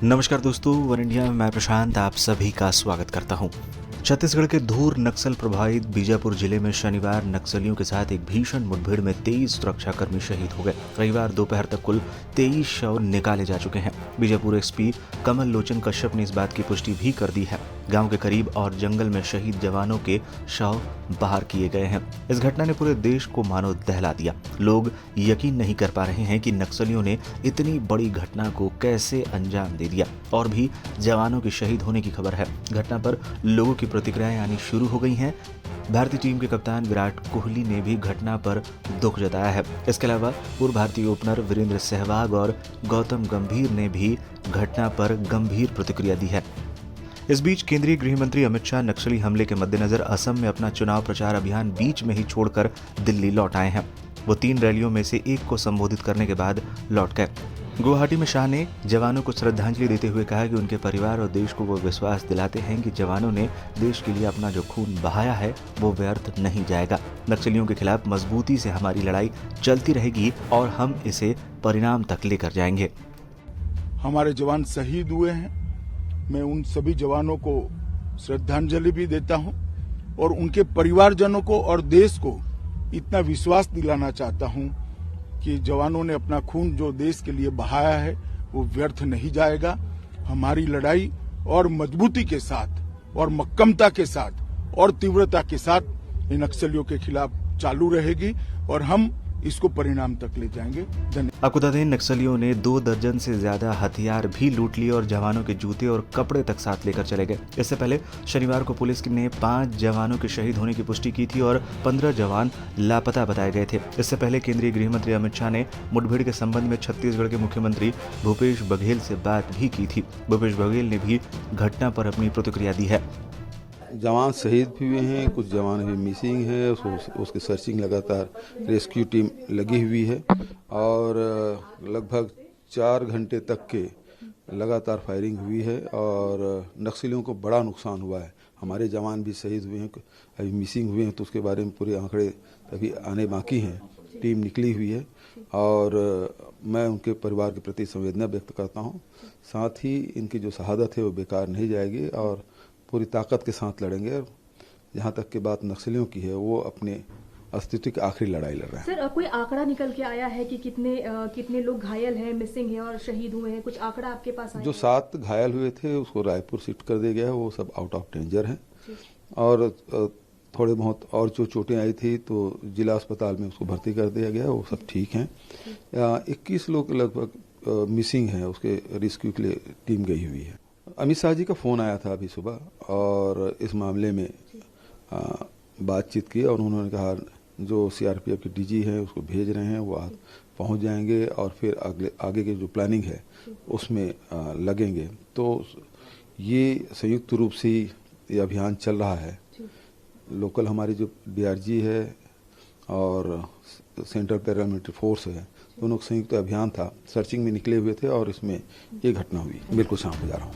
नमस्कार दोस्तों, one India में मैं प्रशांत आप सभी का स्वागत करता हूं। छत्तीसगढ़ के धूर नक्सल प्रभावित बीजापुर जिले में शनिवार नक्सलियों के साथ एक भीषण मुठभेड़ में 23 सुरक्षाकर्मी शहीद हो गए। रविवार दोपहर तक कुल 23 शव निकाले जा चुके हैं। बीजापुर एसपी कमल लोचन कश्यप ने इस बात की पुष्टि भी कर दी है। गांव के करीब और जंगल में शहीद जवानों के शव बाहर किए गए हैं। इस घटना ने पूरे देश को मानो दहला दिया। लोग यकीन नहीं कर पा रहे हैं कि नक्सलियों ने इतनी बड़ी घटना को कैसे अंजाम दे दिया। और भी जवानों के शहीद होने की खबर है। घटना पर लोगों की प्रतिक्रियाएं आनी शुरू हो गई हैं। भारतीय टीम के कप्तान विराट कोहली ने भी घटना पर दुख जताया है। इसके अलावा पूर्व भारतीय ओपनर वीरेंद्र सहवाग और गौतम गंभीर ने भी घटना पर गंभीर प्रतिक्रिया दी है। इस बीच केंद्रीय गृह मंत्री अमित शाह नक्सली हमले के मद्देनजर असम में अपना चुनाव प्रचार अभियान बीच में ही छोड़कर दिल्ली लौट आए हैं। वो 3 रैलियों में से एक को संबोधित करने के बाद लौट गए। गुवाहाटी में शाह ने जवानों को श्रद्धांजलि देते हुए कहा कि उनके परिवार और देश को वो विश्वास दिलाते हैं कि जवानों ने देश के लिए अपना जो खून बहाया है वो व्यर्थ नहीं जाएगा। नक्सलियों के खिलाफ मजबूती से हमारी लड़ाई चलती रहेगी और हम इसे परिणाम तक लेकर जाएंगे। हमारे जवान शहीद हुए हैं। मैं उन सभी जवानों को श्रद्धांजलि भी देता हूं और उनके परिवारजनों को और देश को इतना विश्वास दिलाना चाहता हूं कि जवानों ने अपना खून जो देश के लिए बहाया है वो व्यर्थ नहीं जाएगा। हमारी लड़ाई और मजबूती के साथ और मक्कमता के साथ और तीव्रता के साथ इन नक्सलियों के खिलाफ चालू रहेगी और हम इसको परिणाम तक ले जाएंगे। धन्यवाद। आपको बता दें, नक्सलियों ने 2 दर्जन से ज्यादा हथियार भी लूट लिए और जवानों के जूते और कपड़े तक साथ लेकर चले गए। इससे पहले शनिवार को पुलिस ने 5 जवानों के शहीद होने की पुष्टि की थी और 15 जवान लापता बताए गए थे। इससे पहले केंद्रीय गृह मंत्री अमित शाह ने मुठभेड़ के संबंध में छत्तीसगढ़ के मुख्यमंत्री भूपेश बघेल से बात भी की थी। भूपेश बघेल ने भी घटना पर अपनी प्रतिक्रिया दी है। जवान शहीद भी हुए हैं, कुछ जवान भी मिसिंग है। उसकी सर्चिंग लगातार रेस्क्यू टीम लगी हुई है और लगभग 4 घंटे तक के लगातार फायरिंग हुई है और नक्सलियों को बड़ा नुकसान हुआ है। हमारे जवान भी शहीद हुए हैं, अभी मिसिंग हुए हैं, तो उसके बारे में पूरे आंकड़े अभी आने बाकी हैं। टीम निकली हुई है और मैं उनके परिवार के प्रति संवेदना व्यक्त करता हूं। साथ ही इनकी जो शहादत है वो बेकार नहीं जाएगी और पूरी ताकत के साथ लड़ेंगे। और जहाँ तक की बात नक्सलियों की है, वो अपने अस्तित्व की आखिरी लड़ाई लड़ रहे हैं। सर, कोई आंकड़ा निकल के आया है कि कितने लोग घायल हैं, मिसिंग हैं और शहीद हुए हैं? कुछ आंकड़ा आपके पास आया? जो 7 घायल हुए थे उसको रायपुर शिफ्ट कर दिया गया है, वो सब आउट ऑफ डेंजर हैं। और थोड़े बहुत और जो चोटें आई थी तो जिला अस्पताल में उसको भर्ती कर दिया गया है, वो सब ठीक हैं। 21 लोग लगभग मिसिंग हैं, उसके रेस्क्यू के लिए टीम गई हुई है। अमित शाह जी का फोन आया था अभी सुबह और इस मामले में बातचीत की और उन्होंने कहा जो सीआरपीएफ के डीजी हैं उसको भेज रहे हैं, वो पहुंच जाएंगे और फिर आगे की जो प्लानिंग है उसमें लगेंगे। तो ये संयुक्त रूप से ये अभियान चल रहा है। लोकल हमारी जो डीआरजी है और सेंट्रल पैरामिलिट्री फोर्स है, दोनों का संयुक्त अभियान था। सर्चिंग में निकले हुए थे और इसमें ये घटना हुई। बिल्कुल शाम को जा रहा हूँ।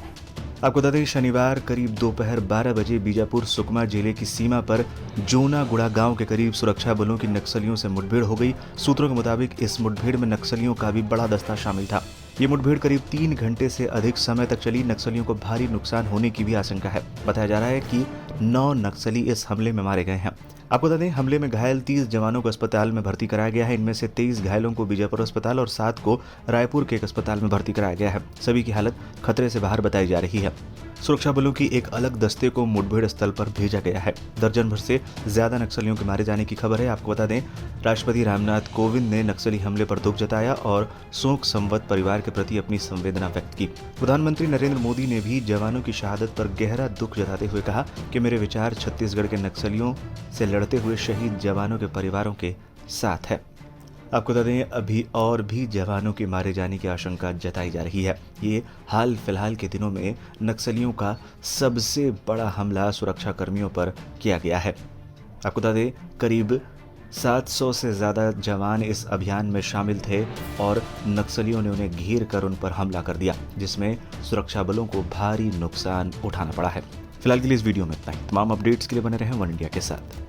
आपको बता दें, शनिवार करीब दोपहर 12 बजे बीजापुर सुकमा जिले की सीमा पर जोनागुड़ा गांव के करीब सुरक्षा बलों की नक्सलियों से मुठभेड़ हो गई। सूत्रों के मुताबिक इस मुठभेड़ में नक्सलियों का भी बड़ा दस्ता शामिल था। ये मुठभेड़ करीब 3 घंटे से अधिक समय तक चली। नक्सलियों को भारी नुकसान होने की भी आशंका है। बताया जा रहा है कि 9 नक्सली इस हमले में मारे गए हैं। आपको बता दें, हमले में घायल 30 जवानों को अस्पताल में भर्ती कराया गया है। इनमें से 23 घायलों को बीजापुर अस्पताल और 7 को रायपुर के एक अस्पताल में भर्ती कराया गया है। सभी की हालत खतरे से बाहर बताई जा रही है। सुरक्षा बलों की एक अलग दस्ते को मुठभेड़ स्थल पर भेजा गया है। दर्जन भर से ज्यादा नक्सलियों के मारे जाने की खबर है। आपको बता दें, राष्ट्रपति रामनाथ कोविंद ने नक्सली हमले पर दुख जताया और शोक संवत परिवार के प्रति अपनी संवेदना व्यक्त की। प्रधानमंत्री नरेंद्र मोदी ने भी जवानों की शहादत पर गहरा दुख जताते हुए कहा कि मेरे विचार छत्तीसगढ़ के नक्सलियों से लड़ते हुए शहीद जवानों के परिवारों के साथ है। आपको बता दें, अभी और भी जवानों के मारे जाने की आशंका जताई जा रही है। ये हाल फिलहाल के दिनों में नक्सलियों का सबसे बड़ा हमला सुरक्षा कर्मियों पर किया गया है। आपको बता दें, करीब 700 से ज्यादा जवान इस अभियान में शामिल थे और नक्सलियों ने उन्हें घेर कर उन पर हमला कर दिया, जिसमें सुरक्षा बलों को भारी नुकसान उठाना पड़ा है। फिलहाल के लिए इस वीडियो में इतना ही। तमाम अपडेट्स के लिए बने रहें वन इंडिया के साथ।